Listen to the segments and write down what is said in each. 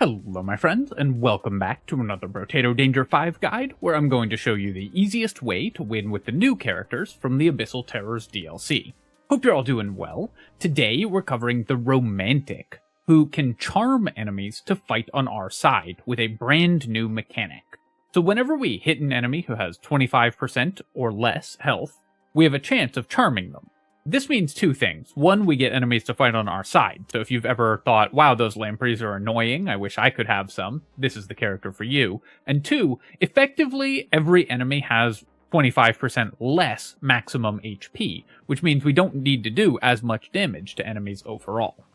Hello my friends, and welcome back to another Brotato Danger 5 guide, where I'm going to show you the easiest way to win with the new characters from the Abyssal Terrors DLC. Hope you're all doing well. Today we're covering the Romantic, who can charm enemies to fight on our side with a brand new mechanic. So whenever we hit an enemy who has 25% or less health, we have a chance of charming them. This means two things. One, we get enemies to fight on our side. So if you've ever thought, wow, those lampreys are annoying, I wish I could have some, this is the character for you. And two, effectively, every enemy has 25% less maximum HP, which means we don't need to do as much damage to enemies overall.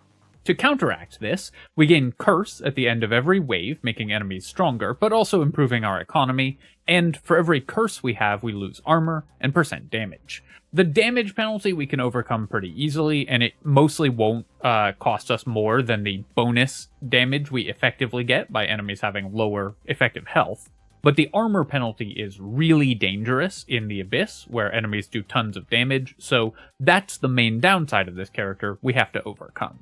To counteract this, we gain Curse at the end of every wave, making enemies stronger, but also improving our economy, and for every Curse we have, we lose armor and percent damage. The damage penalty we can overcome pretty easily, and it mostly won't cost us more than the bonus damage we effectively get by enemies having lower effective health. But the armor penalty is really dangerous in the Abyss, where enemies do tons of damage, so that's the main downside of this character we have to overcome.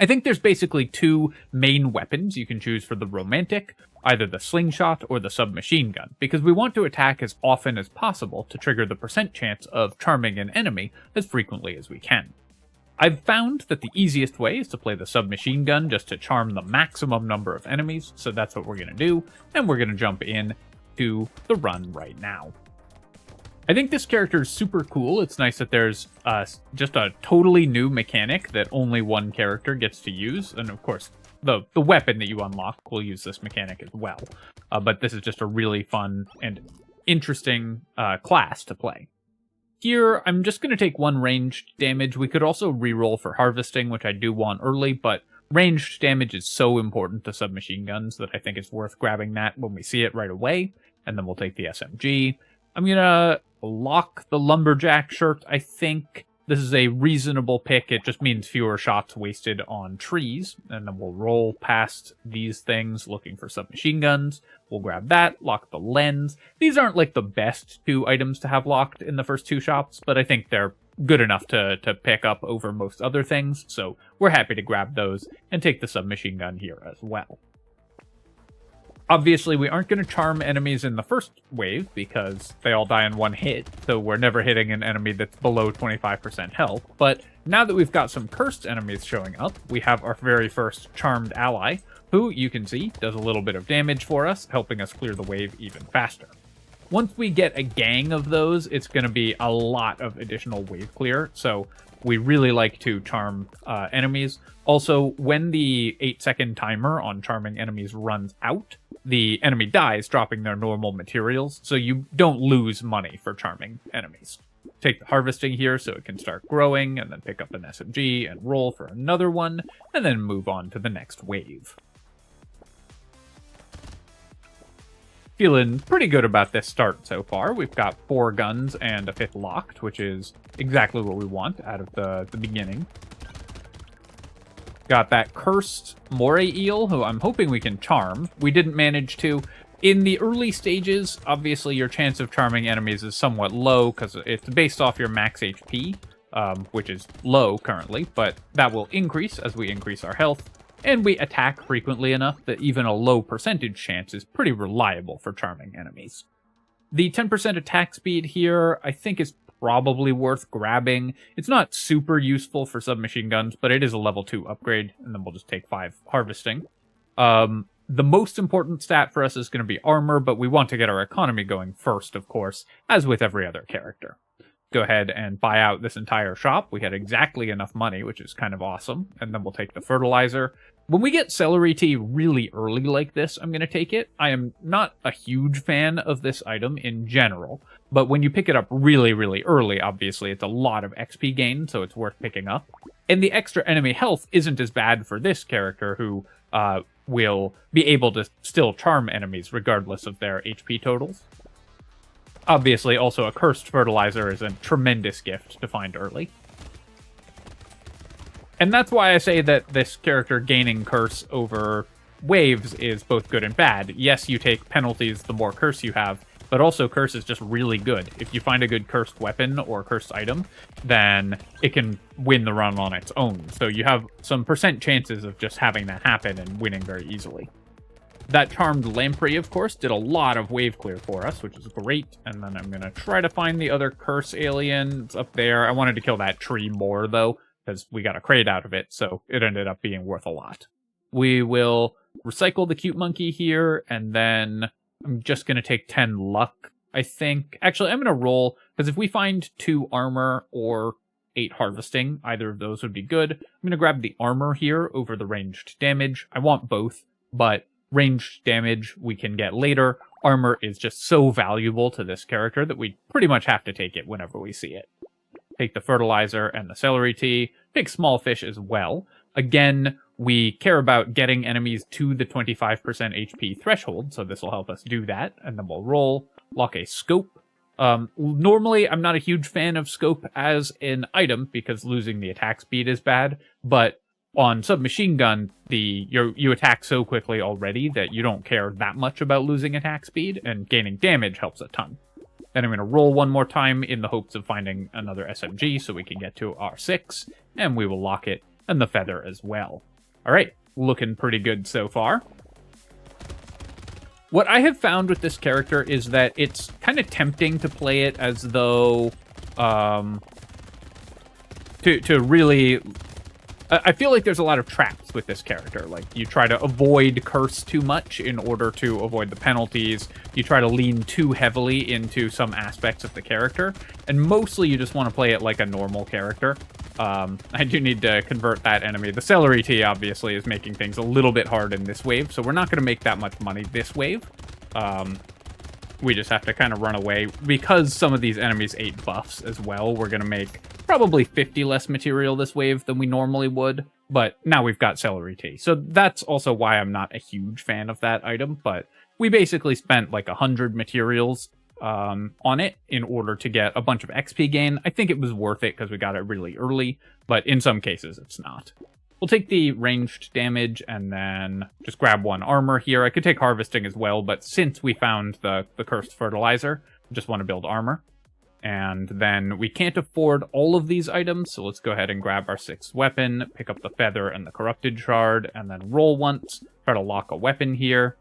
I think there's basically two main weapons you can choose for the Romantic, either the slingshot or the submachine gun, because we want to attack as often as possible to trigger the percent chance of charming an enemy as frequently as we can. I've found that the easiest way is to play the submachine gun just to charm the maximum number of enemies, so that's what we're going to do, and we're going to jump in to the run right now. I think this character is super cool. It's nice that there's just a totally new mechanic that only one character gets to use. And of course, the weapon that you unlock will use this mechanic as well. But this is just a really fun and interesting class to play. Here, I'm just going to take one ranged damage. We could also reroll for harvesting, which I do want early, but ranged damage is so important to submachine guns that I think it's worth grabbing that when we see it right away. And then we'll take the SMG. I'm going to lock the lumberjack shirt. I think this is a reasonable pick. It just means fewer shots wasted on trees. And then we'll roll past these things looking for submachine guns. We'll grab that, lock the lens. These aren't like the best two items to have locked in the first two shops, but I think they're good enough to pick up over most other things. So we're happy to grab those and take the submachine gun here as well. Obviously, we aren't going to charm enemies in the first wave because they all die in one hit, so we're never hitting an enemy that's below 25% health. But now that we've got some cursed enemies showing up, we have our very first charmed ally, who, you can see, does a little bit of damage for us, helping us clear the wave even faster. Once we get a gang of those, it's going to be a lot of additional wave clear, so we really like to charm enemies. Also, when the 8-second timer on charming enemies runs out, the enemy dies, dropping their normal materials, so you don't lose money for charming enemies. Take the harvesting here so it can start growing, and then pick up an SMG and roll for another one, and then move on to the next wave. Feeling pretty good about this start so far. We've got 4 guns and a 5th locked, which is exactly what we want out of the beginning. Got that cursed moray eel, who I'm hoping we can charm. We didn't manage to. In the early stages, obviously your chance of charming enemies is somewhat low because it's based off your max HP, which is low currently, but that will increase as we increase our health. And we attack frequently enough that even a low percentage chance is pretty reliable for charming enemies. The 10% attack speed here, I think, is probably worth grabbing. It's not super useful for submachine guns, but it is a level 2 upgrade, and then we'll just take 5 harvesting. The most important stat for us is going to be armor, but we want to get our economy going first, of course, as with every other character. Go ahead and buy out this entire shop. We had exactly enough money, which is kind of awesome. And then we'll take the fertilizer. When we get celery tea really early like this, I'm going to take it. I am not a huge fan of this item in general, but when you pick it up really, really early, obviously it's a lot of XP gain, so it's worth picking up. And the extra enemy health isn't as bad for this character, who will be able to still charm enemies regardless of their HP totals. Obviously, also a cursed fertilizer is a tremendous gift to find early. And that's why I say that this character gaining curse over waves is both good and bad. Yes, you take penalties the more curse you have, but also curse is just really good. If you find a good cursed weapon or cursed item, then it can win the run on its own. So you have some percent chances of just having that happen and winning very easily. That Charmed Lamprey, of course, did a lot of wave clear for us, which is great. And then I'm going to try to find the other curse alien. It's up there. I wanted to kill that tree more, though, because we got a crate out of it, so it ended up being worth a lot. We will recycle the cute monkey here, and then I'm just going to take 10 luck, I think. Actually, I'm going to roll, because if we find 2 armor or 8 harvesting, either of those would be good. I'm going to grab the armor here over the ranged damage. I want both, but ranged damage we can get later. Armor is just so valuable to this character that we pretty much have to take it whenever we see it. Take the fertilizer and the celery tea. Take small fish as well. Again, we care about getting enemies to the 25% HP threshold, so this will help us do that. And then we'll roll, lock a scope. Normally, I'm not a huge fan of scope as an item because losing the attack speed is bad, but on submachine gun, you attack so quickly already that you don't care that much about losing attack speed, and gaining damage helps a ton. Then I'm going to roll one more time in the hopes of finding another SMG so we can get to R6, and we will lock it, and the feather as well. Alright, looking pretty good so far. What I have found with this character is that it's kind of tempting to play it as though, to really... I feel like there's a lot of traps with this character. Like, you try to avoid curse too much in order to avoid the penalties. You try to lean too heavily into some aspects of the character. And mostly you just want to play it like a normal character. I do need to convert that enemy. The celery tea, obviously, is making things a little bit hard in this wave, so we're not going to make that much money this wave. We just have to kind of run away. Because some of these enemies ate buffs as well, we're going to make probably 50 less material this wave than we normally would. But now we've got celery tea. So that's also why I'm not a huge fan of that item. But we basically spent like 100 materials on it in order to get a bunch of XP gain. I think it was worth it because we got it really early. But in some cases, it's not. We'll take the ranged damage and then just grab 1 armor here. I could take harvesting as well, but since we found the cursed fertilizer, I just want to build armor. And then we can't afford all of these items, so let's go ahead and grab our 6th weapon, pick up the feather and the corrupted shard, and then roll once, try to lock a weapon here.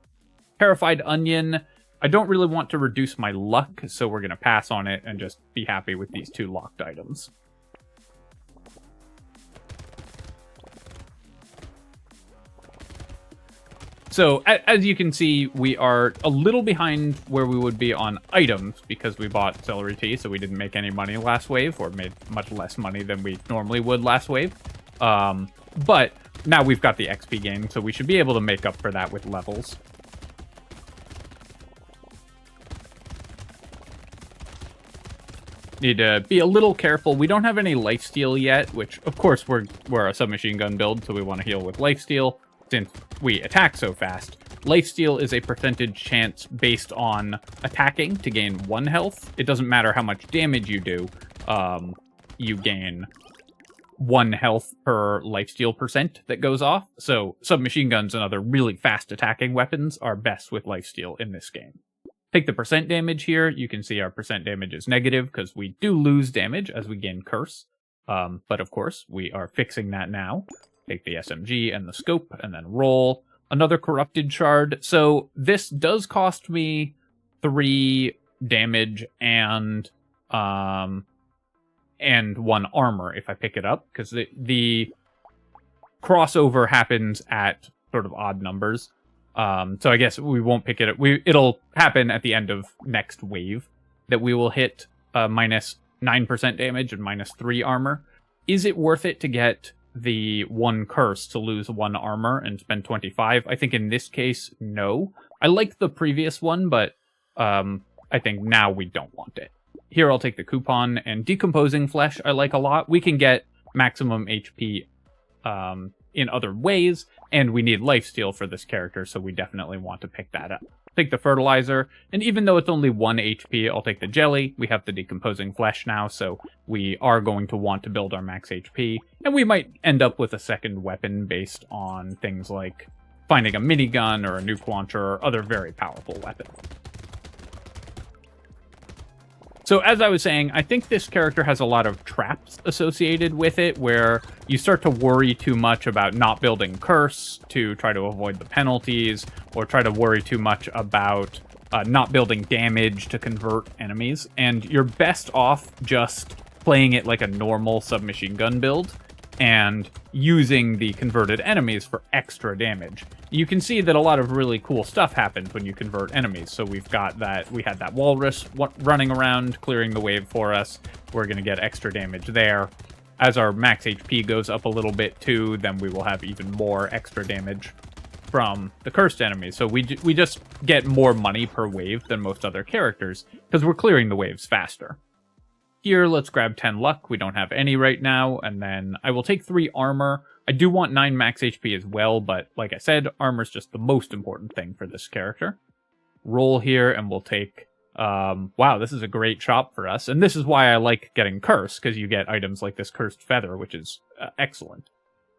Terrified onion. I don't really want to reduce my luck, so we're going to pass on it and just be happy with these 2 locked items. So, as you can see, we are a little behind where we would be on items because we bought celery tea, so we didn't make any money last wave, or made much less money than we normally would last wave. But now we've got the XP gain, so we should be able to make up for that with levels. Need to be a little careful. We don't have any lifesteal yet, which, of course, we're a submachine gun build, so we want to heal with lifesteal. Since we attack so fast, lifesteal is a percentage chance based on attacking to gain 1 health. It doesn't matter how much damage you do, you gain 1 health per lifesteal percent that goes off. So submachine guns and other really fast attacking weapons are best with lifesteal in this game. Take the percent damage here. You can see our percent damage is negative because we do lose damage as we gain curse. But of course, we are fixing that now. Take the SMG and the scope, and then roll. Another corrupted shard. So this does cost me 3 damage and 1 armor if I pick it up, because the crossover happens at sort of odd numbers. So I guess we won't pick it up. It'll happen at the end of next wave that we will hit minus 9% damage and minus 3 armor. Is it worth it to get the 1 curse to lose 1 armor and spend 25? I think in this case, no. I like the previous one, but I think now we don't want it. Here I'll take the coupon, and decomposing flesh I like a lot. We can get maximum HP in other ways, and we need lifesteal for this character, so we definitely want to pick that up. Take the fertilizer, and even though it's only 1 HP, I'll take the jelly. We have the decomposing flesh now, so we are going to want to build our max HP, and we might end up with a second weapon based on things like finding a minigun or a nuke launcher or other very powerful weapon. So as I was saying, I think this character has a lot of traps associated with it, where you start to worry too much about not building curse to try to avoid the penalties, or try to worry too much about not building damage to convert enemies, and you're best off just playing it like a normal submachine gun build, and using the converted enemies for extra damage. You can see that a lot of really cool stuff happens when you convert enemies. So we had that walrus running around, clearing the wave for us. We're going to get extra damage there. As our max HP goes up a little bit too, then we will have even more extra damage from the cursed enemies. So we just get more money per wave than most other characters, because we're clearing the waves faster. Here, let's grab 10 luck. We don't have any right now, and then I will take 3 armor. I do want 9 max HP as well, but like I said, armor's just the most important thing for this character. Roll here, and we'll take... wow, this is a great shop for us, and this is why I like getting Curse, because you get items like this Cursed Feather, which is excellent.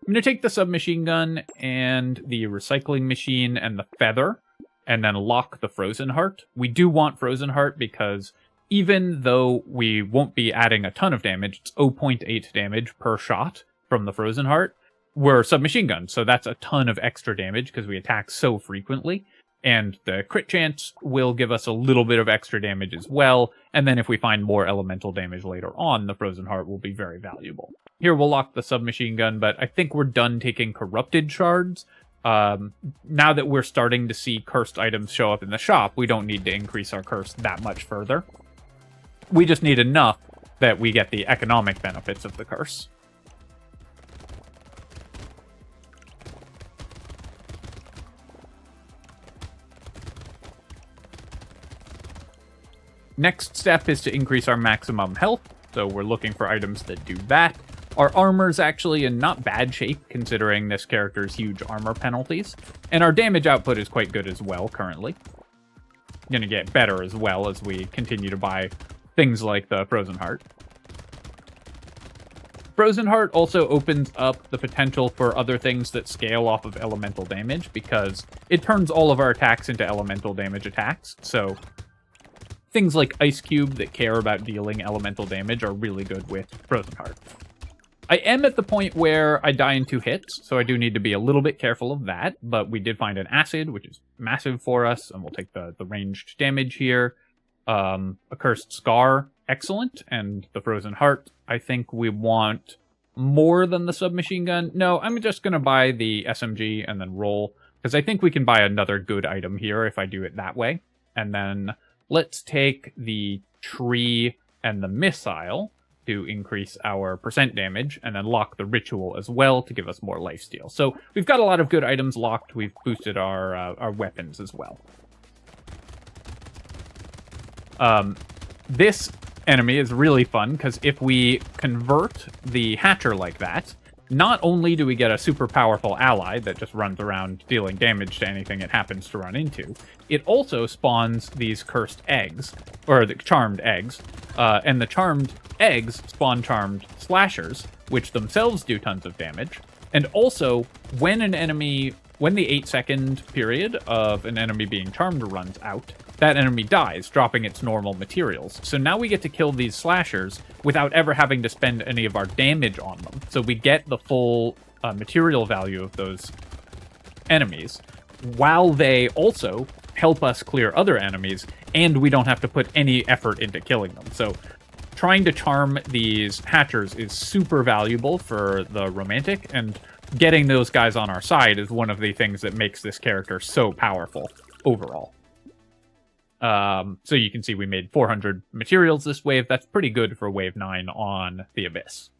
I'm going to take the submachine gun, and the recycling machine, and the feather, and then lock the Frozen Heart. We do want Frozen Heart because... even though we won't be adding a ton of damage, it's 0.8 damage per shot from the Frozen Heart, we're submachine guns, so that's a ton of extra damage because we attack so frequently. And the crit chance will give us a little bit of extra damage as well, and then if we find more elemental damage later on, the Frozen Heart will be very valuable. Here we'll lock the submachine gun, but I think we're done taking corrupted shards. Now that we're starting to see cursed items show up in the shop, we don't need to increase our curse that much further. We just need enough that we get the economic benefits of the curse. Next step is to increase our maximum health, so we're looking for items that do that. Our armor's actually in not bad shape, considering this character's huge armor penalties, and our damage output is quite good as well currently. Gonna get better as well as we continue to buy things like the Frozen Heart. Frozen Heart also opens up the potential for other things that scale off of elemental damage, because it turns all of our attacks into elemental damage attacks, so things like Ice Cube that care about dealing elemental damage are really good with Frozen Heart. I am at the point where I die in 2 hits, so I do need to be a little bit careful of that, but we did find an Acid, which is massive for us, and we'll take the ranged damage here. A Cursed Scar, excellent, and the Frozen Heart, I think we want more than the submachine gun. No, I'm just going to buy the SMG and then roll, because I think we can buy another good item here if I do it that way. And then let's take the tree and the missile to increase our percent damage, and then lock the ritual as well to give us more lifesteal. So we've got a lot of good items locked. We've boosted our weapons as well. This enemy is really fun, because if we convert the Hatcher like that, not only do we get a super powerful ally that just runs around dealing damage to anything it happens to run into, it also spawns these cursed eggs, or the charmed eggs, and the charmed eggs spawn charmed slashers, which themselves do tons of damage. And also, when the 8-second period of an enemy being charmed runs out, that enemy dies, dropping its normal materials. So now we get to kill these slashers without ever having to spend any of our damage on them. So we get the full material value of those enemies, while they also help us clear other enemies, and we don't have to put any effort into killing them. So trying to charm these Hatchers is super valuable for the romantic, and getting those guys on our side is one of the things that makes this character so powerful overall. So you can see we made 400 materials this wave. That's pretty good for wave 9 on the Abyss.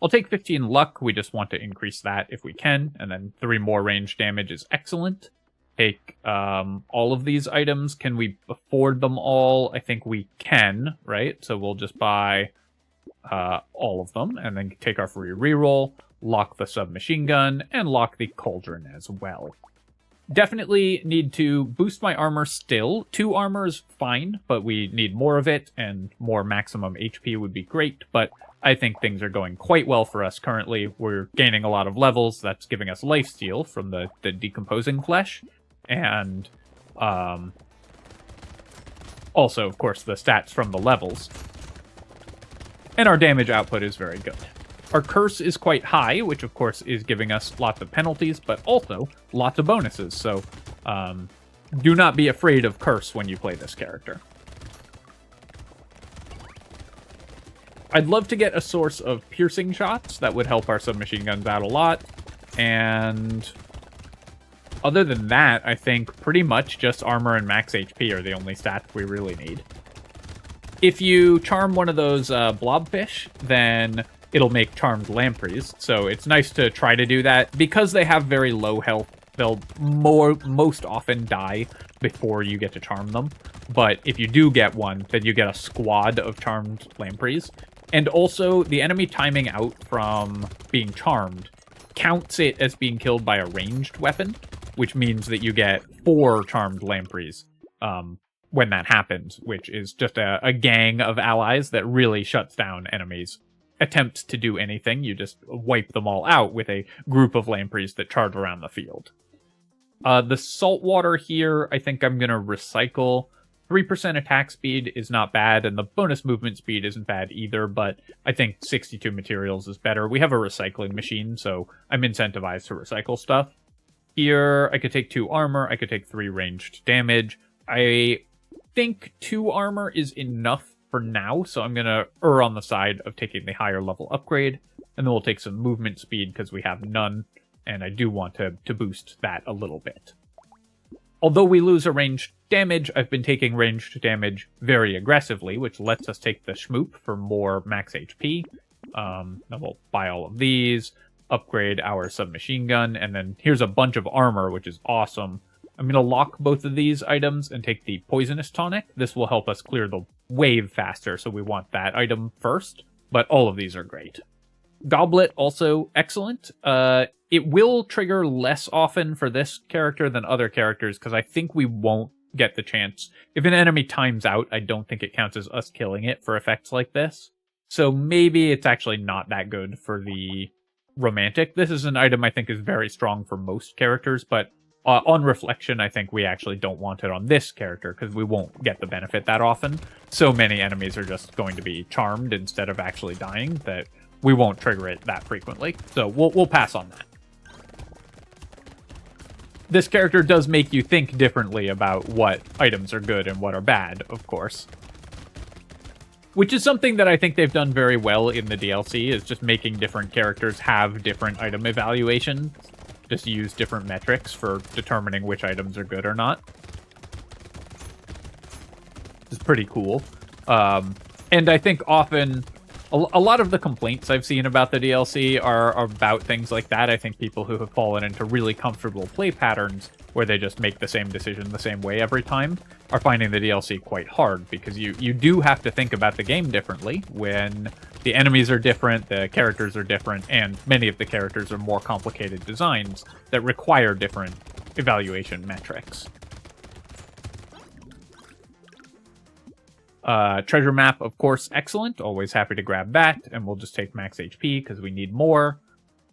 I'll take 15 luck. We just want to increase that if we can. And then 3 more range damage is excellent. Take all of these items. Can we afford them all? I think we can, right? So we'll just buy all of them and then take our free reroll, lock the submachine gun, and lock the cauldron as well. Definitely need to boost my armor still. 2 armor is fine, but we need more of it, and more maximum HP would be great, but I think things are going quite well for us currently. We're gaining a lot of levels. That's giving us lifesteal from the decomposing flesh, and also, of course, the stats from the levels. And our damage output is very good. Our curse is quite high, which of course is giving us lots of penalties, but also lots of bonuses. So do not be afraid of curse when you play this character. I'd love to get a source of piercing shots. That would help our submachine guns out a lot. And other than that, I think pretty much just armor and max HP are the only stats we really need. If you charm one of those blobfish, then it'll make charmed lampreys. So it's nice to try to do that. Because they have very low health, they'll most often die before you get to charm them. But if you do get one, then you get a squad of charmed lampreys. And also, the enemy timing out from being charmed counts it as being killed by a ranged weapon, which means that you get 4 charmed lampreys when that happens, which is just a gang of allies that really shuts down enemies' attempts to do anything. You just wipe them all out with a group of lampreys that charge around the field. The saltwater here, I think I'm going to recycle. 3% attack speed is not bad, and the bonus movement speed isn't bad either, but I think 62 materials is better. We have a recycling machine, so I'm incentivized to recycle stuff. Here, I could take 2 armor, I could take 3 ranged damage. I think 2 armor is enough for now, so I'm going to err on the side of taking the higher level upgrade, and then we'll take some movement speed because we have none, and I do want to boost that a little bit. Although we lose a ranged damage, I've been taking ranged damage very aggressively, which lets us take the Schmoop for more max HP. Then we'll buy all of these, upgrade our submachine gun, and then here's a bunch of armor, which is awesome. I'm going to lock both of these items and take the Poisonous Tonic. This will help us clear the wave faster, so we want that item first, but all of these are great. Goblet, also excellent. It will trigger less often for this character than other characters, because I think we won't get the chance. If an enemy times out, I don't think it counts as us killing it for effects like this. So maybe it's actually not that good for the romantic. This is an item I think is very strong for most characters, but on reflection, I think we actually don't want it on this character, because we won't get the benefit that often. So many enemies are just going to be charmed instead of actually dying that we won't trigger it that frequently. So we'll pass on that. This character does make you think differently about what items are good and what are bad, of course. Which is something that I think they've done very well in the DLC, is just making different characters have different item evaluations. Just use different metrics for determining which items are good or not. It's pretty cool. And I think often a lot of the complaints I've seen about the DLC are about things like that. I think people who have fallen into really comfortable play patterns where they just make the same decision the same way every time are finding the DLC quite hard, because you do have to think about the game differently when the enemies are different, the characters are different, and many of the characters are more complicated designs that require different evaluation metrics. Treasure map, of course, excellent. Always happy to grab that, and we'll just take max HP because we need more.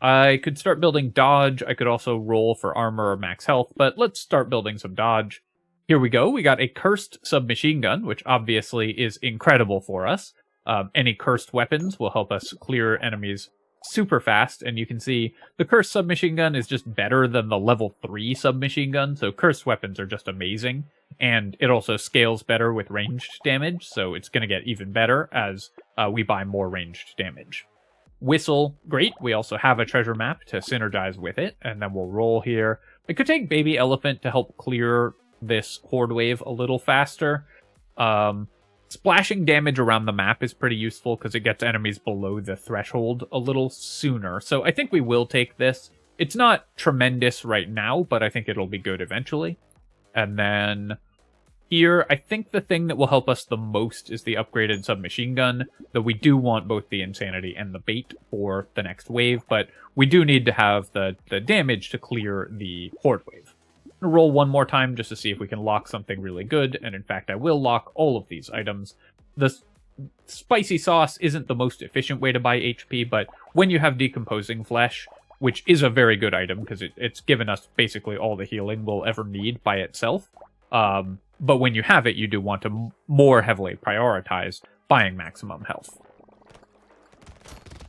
I could start building dodge. I could also roll for armor or max health, but let's start building some dodge. Here we go. We got a cursed submachine gun, which obviously is incredible for us. Any cursed weapons will help us clear enemies super fast, and you can see the cursed submachine gun is just better than the level 3 submachine gun, so cursed weapons are just amazing. And it also scales better with ranged damage, so it's going to get even better as we buy more ranged damage. Whistle, great. We also have a treasure map to synergize with it, and then we'll roll here. I could take Baby Elephant to help clear this horde wave a little faster. Splashing damage around the map is pretty useful because it gets enemies below the threshold a little sooner, so I think we will take this. It's not tremendous right now, but I think it'll be good eventually. And then here, I think the thing that will help us the most is the upgraded submachine gun, though we do want both the insanity and the bait for the next wave, but we do need to have the damage to clear the horde wave. I'm gonna roll one more time just to see if we can lock something really good, and in fact I will lock all of these items. The spicy sauce isn't the most efficient way to buy HP, but when you have decomposing flesh, which is a very good item because it's given us basically all the healing we'll ever need by itself. But when you have it, you do want to more heavily prioritize buying maximum health.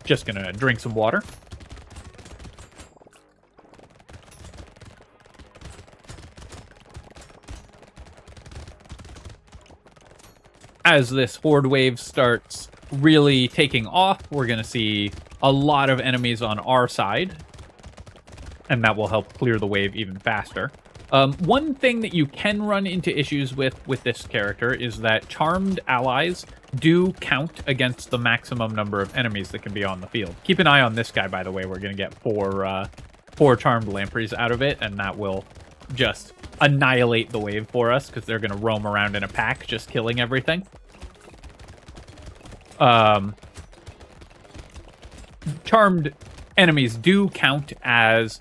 Just gonna drink some water. As this horde wave starts really taking off, we're going to see a lot of enemies on our side, and that will help clear the wave even faster. One thing that you can run into issues with this character is that charmed allies do count against the maximum number of enemies that can be on the field. Keep an eye on this guy, by the way. We're going to get four charmed lampreys out of it, and that will just annihilate the wave for us, because they're going to roam around in a pack, just killing everything. Charmed enemies do count as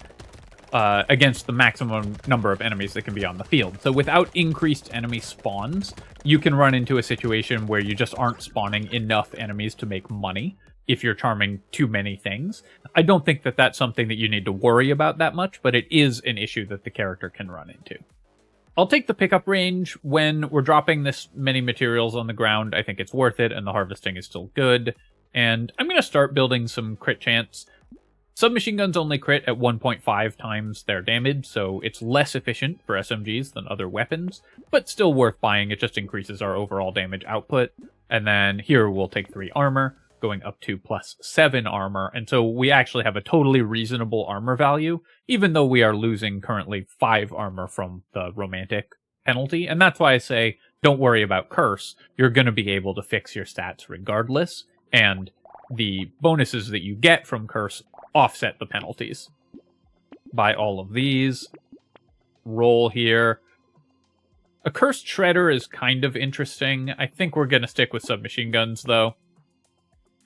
against the maximum number of enemies that can be on the field. So without increased enemy spawns, you can run into a situation where you just aren't spawning enough enemies to make money if you're charming too many things. I don't think that that's something that you need to worry about that much, but it is an issue that the character can run into. I'll take the pickup range when we're dropping this many materials on the ground. I think it's worth it, and the harvesting is still good. And I'm going to start building some crit chance. Submachine guns only crit at 1.5 times their damage, so it's less efficient for SMGs than other weapons, but still worth buying. It just increases our overall damage output. And then here we'll take 3 armor, going up to plus 7 armor, and so we actually have a totally reasonable armor value, even though we are losing currently 5 armor from the romantic penalty. And that's why I say, don't worry about curse. You're going to be able to fix your stats regardless, and the bonuses that you get from curse offset the penalties. Buy all of these. Roll here. A cursed shredder is kind of interesting. I think we're going to stick with submachine guns, though,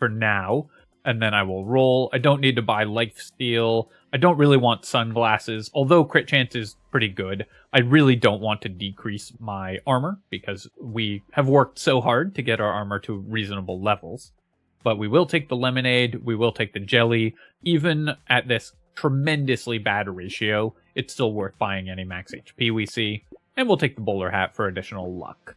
for now. And then I will roll. I don't need to buy lifesteal. I don't really want sunglasses, although crit chance is pretty good. I really don't want to decrease my armor, because we have worked so hard to get our armor to reasonable levels. But we will take the lemonade, we will take the jelly. Even at this tremendously bad ratio, it's still worth buying any max HP we see. And we'll take the bowler hat for additional luck.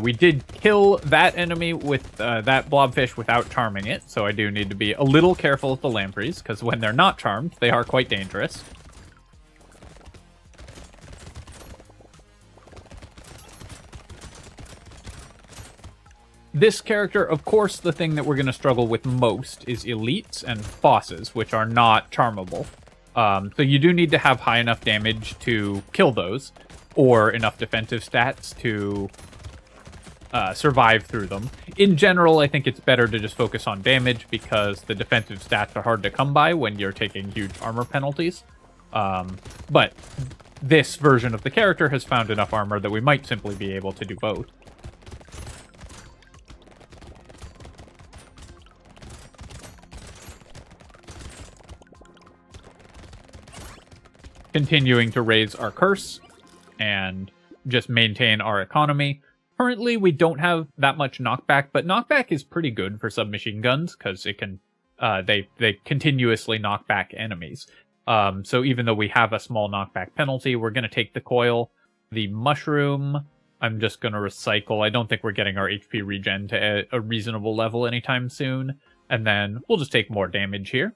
We did kill that enemy with that blobfish without charming it, so I do need to be a little careful with the lampreys, because when they're not charmed, they are quite dangerous. This character, of course, the thing that we're going to struggle with most is elites and bosses, which are not charmable. So you do need to have high enough damage to kill those, or enough defensive stats to survive through them. In general, I think it's better to just focus on damage, because the defensive stats are hard to come by when you're taking huge armor penalties. But this version of the character has found enough armor that we might simply be able to do both. Continuing to raise our curse and just maintain our economy. Currently, we don't have that much knockback, but knockback is pretty good for submachine guns, because it can they continuously knock back enemies. So even though we have a small knockback penalty, we're going to take the coil. The mushroom, I'm just going to recycle. I don't think we're getting our HP regen to a reasonable level anytime soon. And then we'll just take more damage here.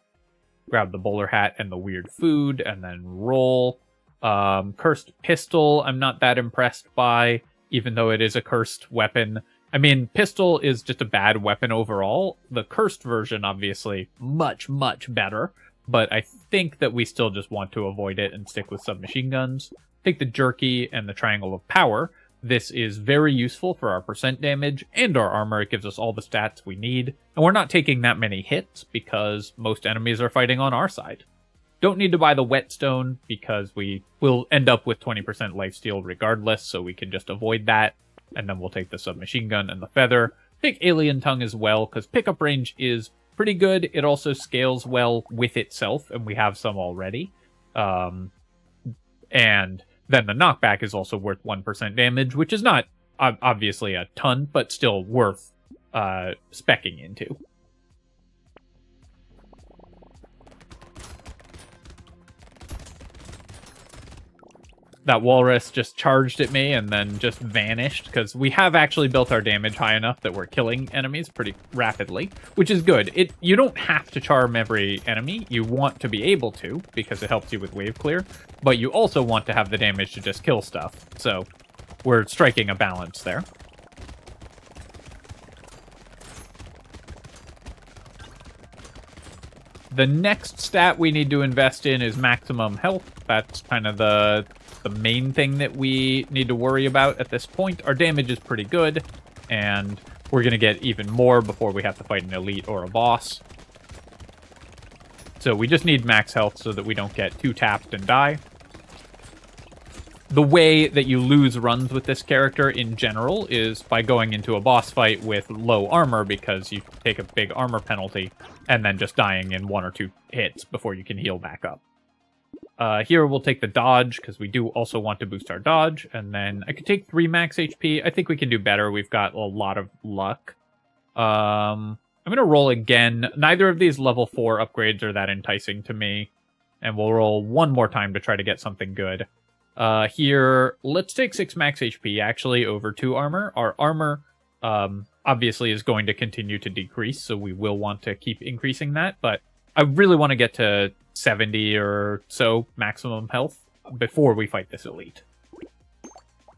Grab the bowler hat and the weird food, and then roll. Cursed pistol, I'm not that impressed by, even though it is a cursed weapon. I mean, pistol is just a bad weapon overall. The cursed version, obviously, much, much better. But I think that we still just want to avoid it and stick with submachine guns. Take the jerky and the triangle of power. This is very useful for our percent damage and our armor. It gives us all the stats we need. And we're not taking that many hits because most enemies are fighting on our side. Don't need to buy the whetstone because we will end up with 20% lifesteal regardless, so we can just avoid that. And then we'll take the submachine gun and the feather. Take alien tongue as well, because pickup range is pretty good. It also scales well with itself, and we have some already. And then the knockback is also worth 1% damage, which is not obviously a ton, but still worth speccing into. that walrus just charged at me and then just vanished, because we have actually built our damage high enough that we're killing enemies pretty rapidly, which is good. You don't have to charm every enemy. You want to be able to, because it helps you with wave clear, but you also want to have the damage to just kill stuff. So we're striking a balance there. The next stat we need to invest in is maximum health. That's kind of the main thing that we need to worry about at this point. Our damage is pretty good, and we're going to get even more before we have to fight an elite or a boss. So we just need max health so that we don't get too tapped and die. The way that you lose runs with this character in general is by going into a boss fight with low armor, because you take a big armor penalty, and then just dying in 1 or 2 hits before you can heal back up. Here we'll take the dodge, because we do also want to boost our dodge, and then I could take 3 max HP. I think we can do better. We've got a lot of luck. I'm going to roll again. Neither of these level 4 upgrades are that enticing to me, and we'll roll one more time to try to get something good. Here, let's take 6 max HP, actually, over 2 armor. Our armor, obviously, is going to continue to decrease, so we will want to keep increasing that, but I really want to get to 70 or so maximum health before we fight this elite.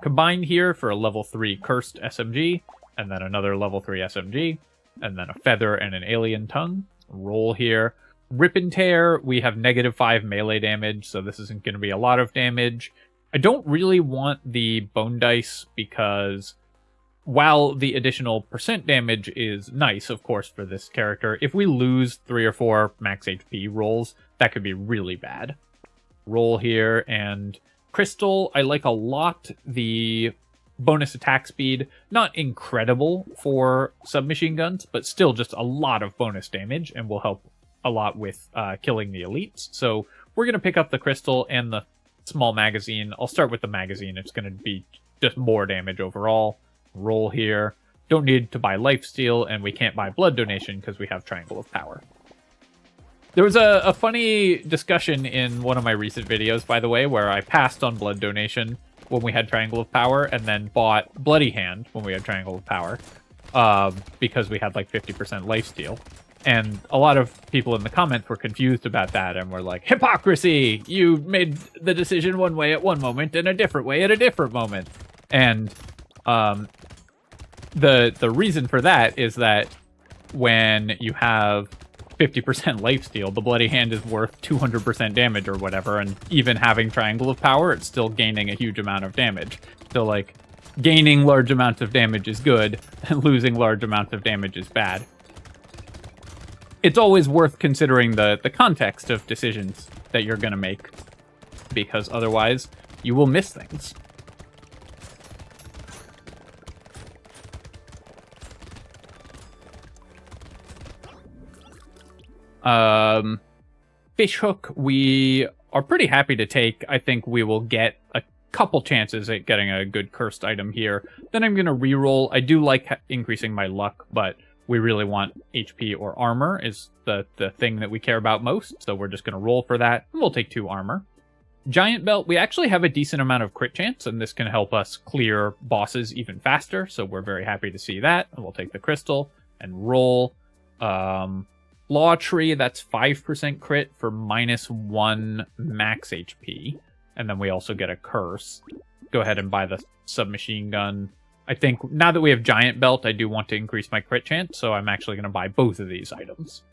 Combine here for a level 3 cursed SMG, and then another level 3 SMG, and then a feather and an alien tongue. Roll here. Rip and tear, we have -5 melee damage, so this isn't going to be a lot of damage. I don't really want the bone dice, because while the additional % damage is nice, of course, for this character, if we lose 3 or 4 max HP rolls, that could be really bad. Roll here, and crystal, I like a lot. The bonus attack speed, not incredible for submachine guns, but still just a lot of bonus damage, and will help a lot with killing the elites. So we're going to pick up the crystal and the small magazine. I'll start with the magazine. It's going to be just more damage overall. Roll here. Don't need to buy lifesteal, and we can't buy blood donation because we have Triangle of Power. There was a funny discussion in one of my recent videos, by the way, where I passed on blood donation when we had Triangle of Power, and then bought Bloody Hand when we had Triangle of Power, because we had like 50% lifesteal. And a lot of people in the comments were confused about that and were like, hypocrisy! You made the decision one way at one moment and a different way at a different moment. And the reason for that is that when you have 50% lifesteal, the Bloody Hand is worth 200% damage or whatever, and even having Triangle of Power, it's still gaining a huge amount of damage. So, like, gaining large amounts of damage is good, and losing large amounts of damage is bad. It's always worth considering the context of decisions that you're going to make, because otherwise you will miss things. Fishhook, we are pretty happy to take. I think we will get a couple chances at getting a good cursed item here. Then I'm going to reroll. I do like increasing my luck, but we really want HP or armor is the thing that we care about most, so we're just going to roll for that, and we'll take 2 armor. Giant Belt, we actually have a decent amount of crit chance, and this can help us clear bosses even faster, so we're very happy to see that, and we'll take the crystal and roll. Law Tree, that's 5% crit for -1 max HP, and then we also get a curse. Go ahead and buy the submachine gun. I think now that we have Giant Belt, I do want to increase my crit chance, so I'm actually going to buy both of these items.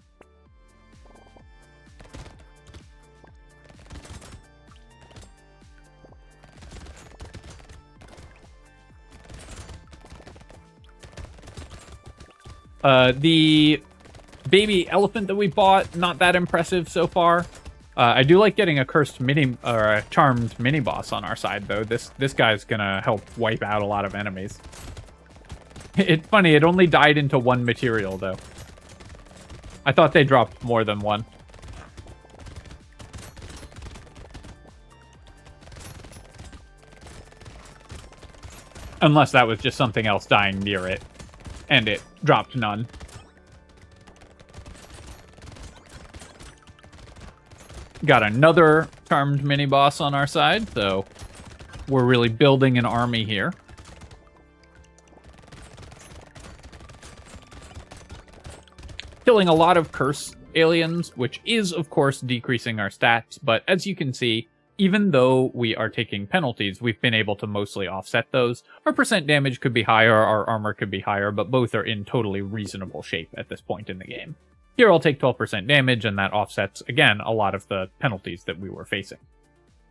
The baby elephant that we bought, not that impressive so far. I do like getting a cursed mini or a charmed mini boss on our side, though. This guy's gonna help wipe out a lot of enemies. It's funny, it only died into 1 material, though. I thought they dropped more than 1. Unless that was just something else dying near it, and it dropped none. Got another charmed mini-boss on our side, so We're really building an army here. Killing a lot of curse aliens, which is, of course, decreasing our stats, but as you can see, even though we are taking penalties, we've been able to mostly offset those. Our percent damage could be higher, our armor could be higher, but both are in totally reasonable shape at this point in the game. Here I'll take 12% damage, and that offsets, again, a lot of the penalties that we were facing.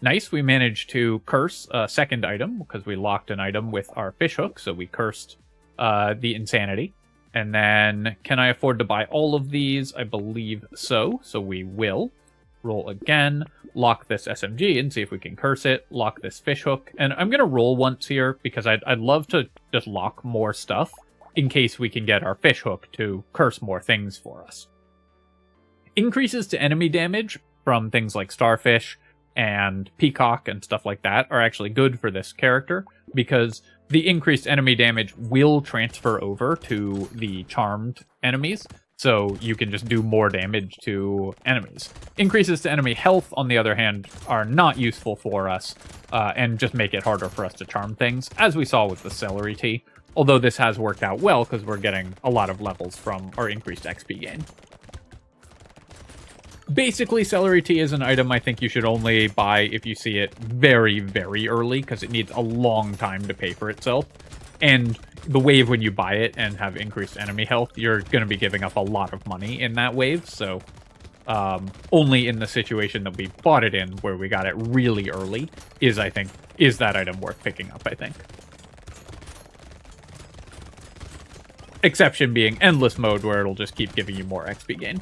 Nice, we managed to curse a second item, because we locked an item with our fishhook, so we cursed the insanity. And then, can I afford to buy all of these? I believe so we will. Roll again, lock this SMG and see if we can curse it, lock this fishhook. And I'm going to roll once here, because I'd love to just lock more stuff, in case we can get our fishhook to curse more things for us. Increases to enemy damage from things like Starfish and Peacock and stuff like that are actually good for this character, because the increased enemy damage will transfer over to the charmed enemies, so you can just do more damage to enemies. Increases to enemy health, on the other hand, are not useful for us, and just make it harder for us to charm things, as we saw with the Celery Tea, although this has worked out well because we're getting a lot of levels from our increased XP gain. Basically, Celery Tea is an item I think you should only buy if you see it very, very early, because it needs a long time to pay for itself. And the wave when you buy it and have increased enemy health, you're going to be giving up a lot of money in that wave, so only in the situation that we bought it in, where we got it really early, is that item worth picking up, I think. Exception being endless mode, where it'll just keep giving you more XP gain.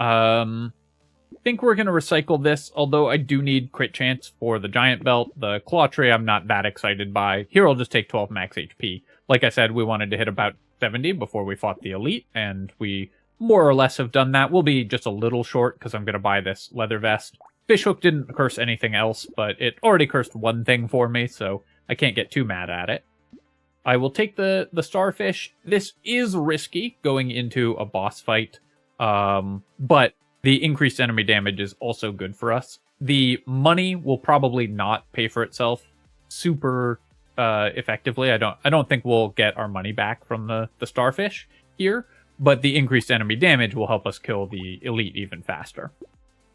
I think we're going to recycle this, although I do need crit chance for the giant belt. The claw tree I'm not that excited by. Here I'll just take 12 max HP. Like I said, we wanted to hit about 70 before we fought the elite, and we more or less have done that. We'll be just a little short because I'm going to buy this leather vest. Fishhook didn't curse anything else, but it already cursed one thing for me, so I can't get too mad at it. I will take the starfish. This is risky going into a boss fight, but the increased enemy damage is also good for us. The money will probably not pay for itself super effectively. I don't think we'll get our money back from the starfish here, but the increased enemy damage will help us kill the elite even faster.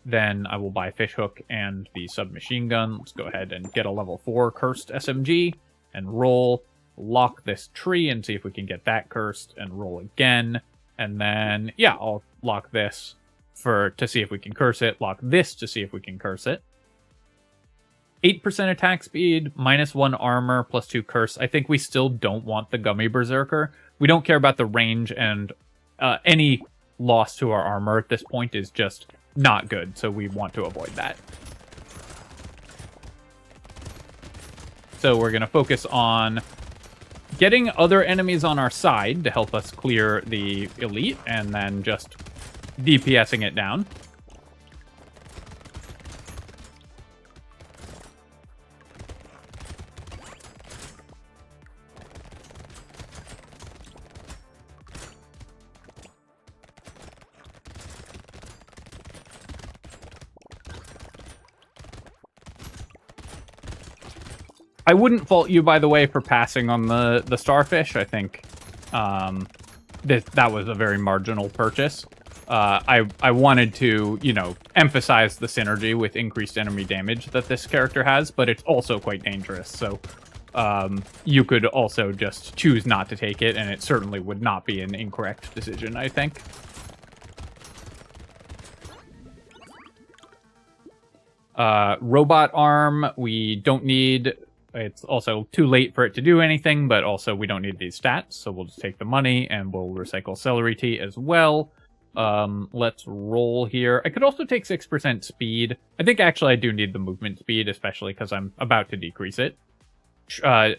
Then I will buy fishhook and the submachine gun. Let's go ahead and get a level 4 cursed SMG and roll. Lock this tree and see if we can get that cursed, and roll again. And then, yeah, I'll lock this to see if we can curse it. Lock this to see if we can curse it. 8% attack speed, -1 armor, +2 curse. I think we still don't want the Gummy Berserker. We don't care about the range, and any loss to our armor at this point is just not good, so we want to avoid that. So we're going to focus on getting other enemies on our side to help us clear the elite, and then just DPSing it down. I wouldn't fault you, by the way, for passing on the starfish. I think that was a very marginal purchase. I wanted to, emphasize the synergy with increased enemy damage that this character has, but it's also quite dangerous. So you could also just choose not to take it, and it certainly would not be an incorrect decision, I think. Robot arm, we don't need. It's also too late for it to do anything, but also we don't need these stats, so we'll just take the money, and we'll recycle Celery Tea as well. Let's roll here. I could also take 6% speed. I think actually I do need the movement speed, especially because I'm about to decrease it. A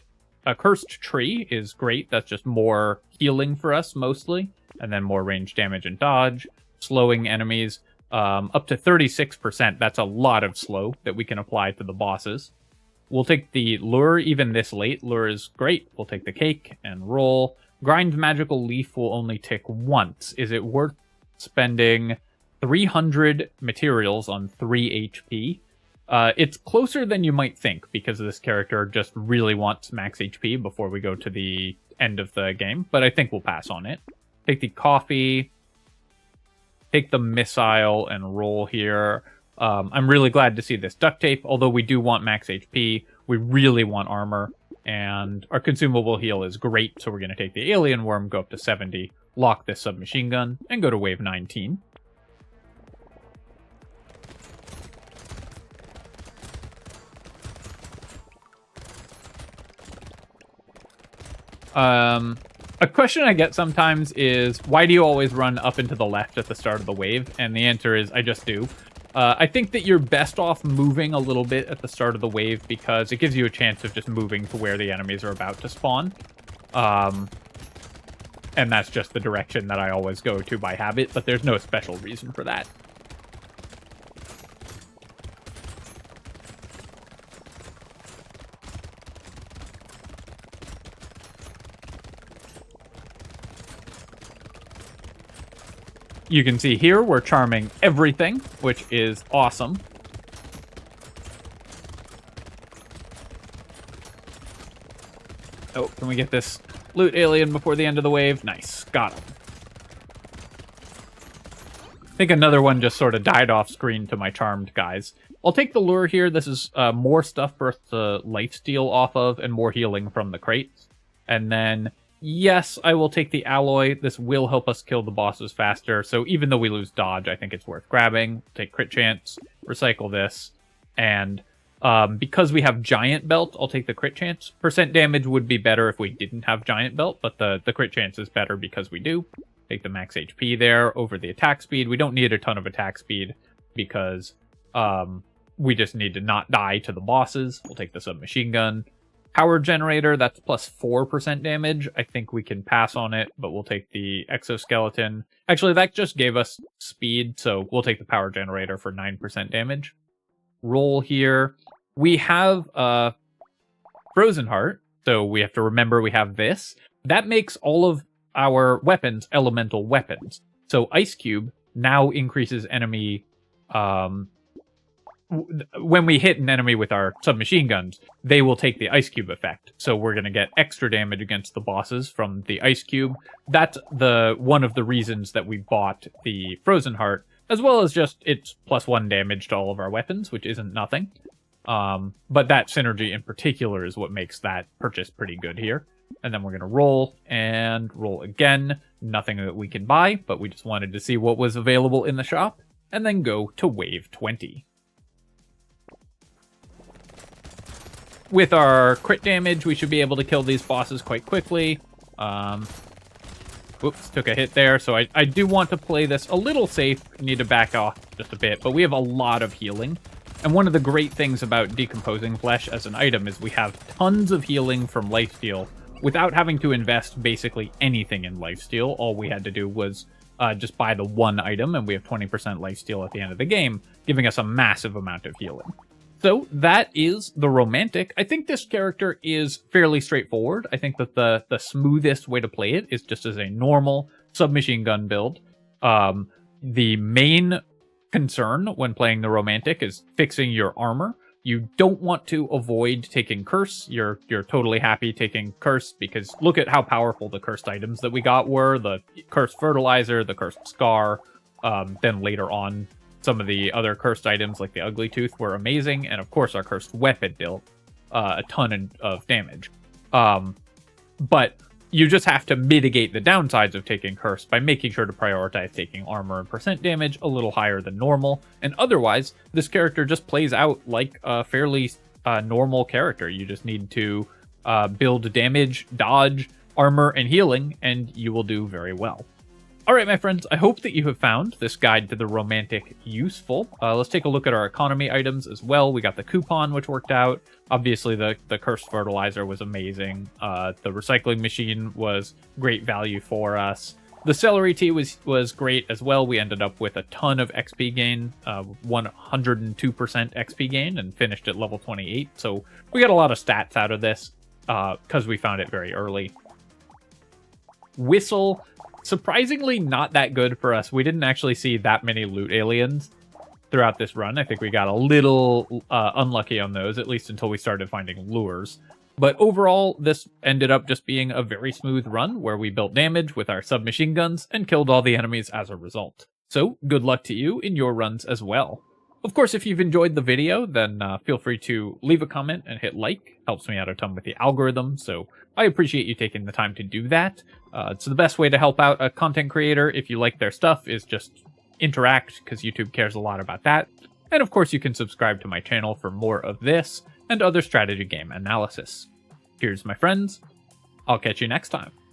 cursed tree is great. That's just more healing for us, mostly, and then more range damage and dodge. Slowing enemies, up to 36%. That's a lot of slow that we can apply to the bosses. We'll take the lure even this late. Lure is great. We'll take the cake and roll. Grind Magical Leaf will only tick once. Is it worth spending 300 materials on 3 HP? It's closer than you might think, because this character just really wants max HP before we go to the end of the game, but I think we'll pass on it. Take the coffee, take the missile, and roll here. I'm really glad to see this duct tape, although we do want max HP. We really want armor, and our consumable heal is great, so we're going to take the alien worm, go up to 70, lock this submachine gun, and go to wave 19. A question I get sometimes is, why do you always run up and to the left at the start of the wave? And the answer is, I just do. I think that you're best off moving a little bit at the start of the wave because it gives you a chance of just moving to where the enemies are about to spawn. And that's just the direction that I always go to by habit, but there's no special reason for that. You can see here we're charming everything, which is awesome. Oh, can we get this loot alien before the end of the wave? Nice, got him. I think another one just sort of died off screen to my charmed guys. I'll take the lure here. This is more stuff for us to lifesteal off of and more healing from the crates. And then, yes, I will take the alloy. This will help us kill the bosses faster. So even though we lose dodge, I think it's worth grabbing. Take crit chance, recycle this, and because we have giant belt, I'll take the crit chance. Percent damage would be better if we didn't have giant belt, but the crit chance is better because we do. Take the max HP there over the attack speed. We don't need a ton of attack speed because we just need to not die to the bosses. We'll take the submachine gun. Power generator, that's plus 4% damage. I think we can pass on it, but we'll take the exoskeleton. Actually, that just gave us speed, so we'll take the power generator for 9% damage. Roll here. We have Frozen Heart, so we have to remember we have this. That makes all of our weapons elemental weapons. So Ice Cube now increases enemy... when we hit an enemy with our submachine guns, they will take the Ice Cube effect. So we're going to get extra damage against the bosses from the Ice Cube. That's one of the reasons that we bought the Frozen Heart, as well as just it's +1 damage to all of our weapons, which isn't nothing. But that synergy in particular is what makes that purchase pretty good here. And then we're going to roll and roll again. Nothing that we can buy, but we just wanted to see what was available in the shop. And then go to wave 20. With our crit damage, we should be able to kill these bosses quite quickly. Whoops, took a hit there. So I do want to play this a little safe. Need to back off just a bit, but we have a lot of healing. And one of the great things about decomposing flesh as an item is we have tons of healing from lifesteal without having to invest basically anything in lifesteal. All we had to do was just buy the one item, and we have 20% lifesteal at the end of the game, giving us a massive amount of healing. So that is the Romantic. I think this character is fairly straightforward. I think that the smoothest way to play it is just as a normal submachine gun build. The main concern when playing the Romantic is fixing your armor. You don't want to avoid taking Curse. You're totally happy taking Curse because look at how powerful the cursed items that we got were. The Cursed Fertilizer, the Cursed Scar, then later on some of the other cursed items like the Ugly Tooth were amazing, and of course our cursed weapon dealt a ton of damage. But you just have to mitigate the downsides of taking curse by making sure to prioritize taking armor and percent damage a little higher than normal, and otherwise this character just plays out like a fairly normal character. You just need to build damage, dodge, armor, and healing, and you will do very well. Alright, my friends, I hope that you have found this guide to the Romantic useful. Let's take a look at our economy items as well. We got the coupon, which worked out. Obviously, the Cursed Fertilizer was amazing. The recycling machine was great value for us. The Celery Tea was great as well. We ended up with a ton of XP gain, 102% XP gain, and finished at level 28. So we got a lot of stats out of this because we found it very early. Whistle, surprisingly not that good for us. We didn't actually see that many loot aliens throughout this run. I think we got a little unlucky on those, at least until we started finding lures. But overall, this ended up just being a very smooth run where we built damage with our submachine guns and killed all the enemies as a result. So good luck to you in your runs as well. Of course, if you've enjoyed the video, then feel free to leave a comment and hit like. Helps me out a ton with the algorithm, so I appreciate you taking the time to do that. So the best way to help out a content creator if you like their stuff is just interact, because YouTube cares a lot about that. And of course, you can subscribe to my channel for more of this and other strategy game analysis. Cheers, my friends. I'll catch you next time.